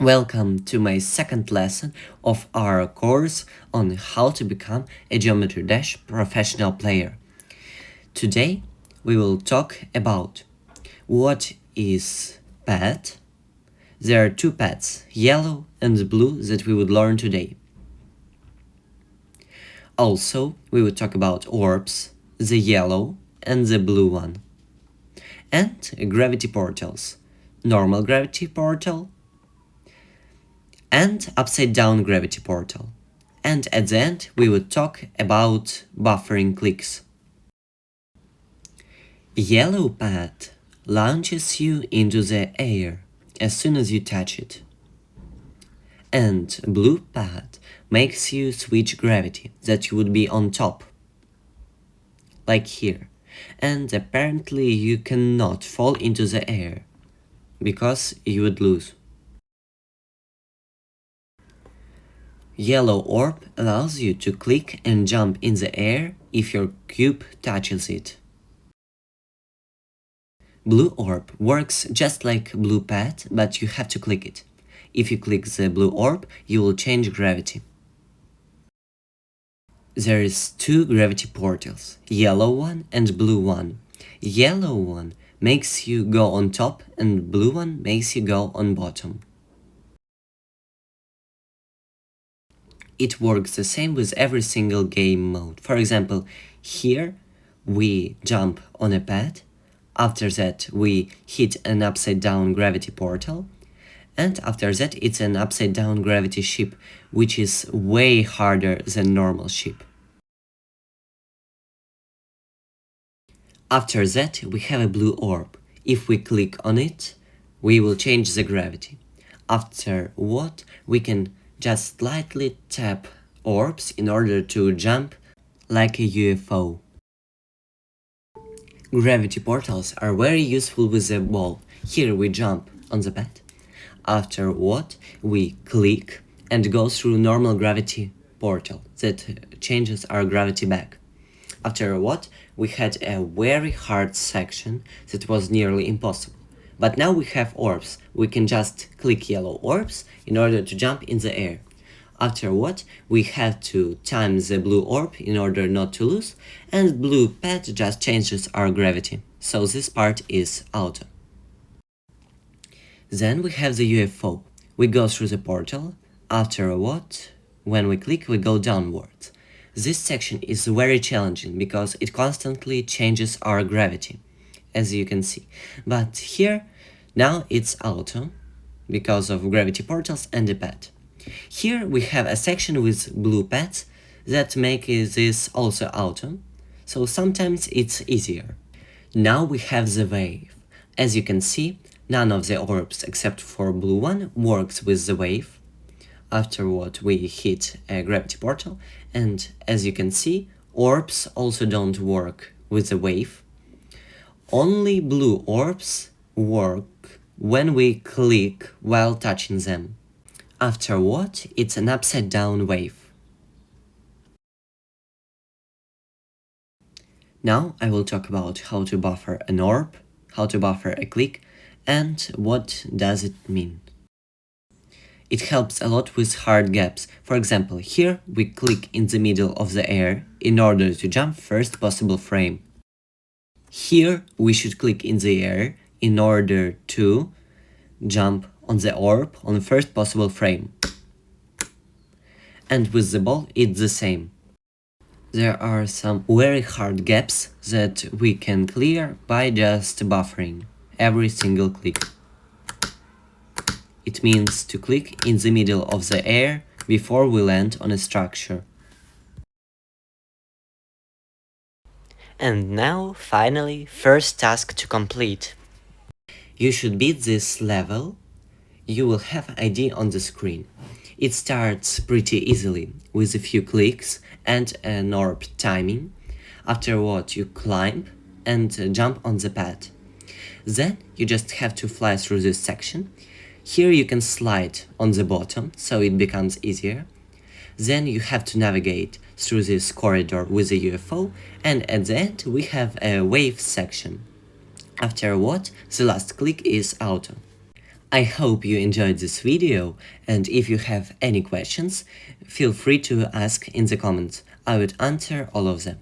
Welcome to my second lesson of our course on how to become a Geometry Dash professional player. Today we will talk about what is pad. There are two pads, yellow and blue, that we would learn today. Also, we will talk about orbs, the yellow and the blue one. And gravity portals, normal gravity portal and upside down gravity portal. And at the end we will talk about buffering clicks. Yellow pad launches you into the air as soon as you touch it. And blue pad makes you switch gravity, that you would be on top. Like here. And apparently you cannot fall into the air, because you would lose. Yellow orb allows you to click and jump in the air if your cube touches it. Blue orb works just like blue pad, but you have to click it. If you click the blue orb, you will change gravity. There is two gravity portals, yellow one and blue one. Yellow one makes you go on top and blue one makes you go on bottom. It works the same with every single game mode. For example, here we jump on a pad, after that we hit an upside down gravity portal, and after that it's an upside down gravity ship, which is way harder than normal ship. After that we have a blue orb. If we click on it, we will change the gravity. After what we can just slightly tap orbs in order to jump like a UFO. Gravity portals are very useful with the ball. Here we jump on the pad, after what we click and go through normal gravity portal that changes our gravity back. After what we had a very hard section that was nearly impossible. But now we have orbs. We can just click yellow orbs in order to jump in the air. After what we have to time the blue orb in order not to lose, and blue pad just changes our gravity. So this part is auto. Then we have the UFO. We go through the portal. After what, when we click, we go downwards. This section is very challenging because it constantly changes our gravity, as you can see. But here, now it's auto, because of gravity portals and the pad. Here we have a section with blue pads that make this also auto, so sometimes it's easier. Now we have the wave. As you can see, none of the orbs except for blue one works with the wave. After what we hit a gravity portal, and as you can see, orbs also don't work with the wave. Only blue orbs work when we click while touching them. After what, it's an upside down wave. Now I will talk about how to buffer an orb, how to buffer a click, and what does it mean. It helps a lot with hard gaps. For example, here we click in the middle of the air in order to jump first possible frame. Here we should click in the air in order to jump on the orb on first possible frame. And with the ball it's the same. There are some very hard gaps that we can clear by just buffering every single click. It means to click in the middle of the air before we land on a structure. And now, finally, first task to complete. You should beat this level. You will have ID on the screen. It starts pretty easily, with a few clicks and an orb timing, after what you climb and jump on the pad. Then you just have to fly through this section. Here you can slide on the bottom, so it becomes easier. Then you have to navigate through this corridor with a UFO, and at the end we have a wave section. After what, the last click is auto. I hope you enjoyed this video, and if you have any questions, feel free to ask in the comments. I would answer all of them.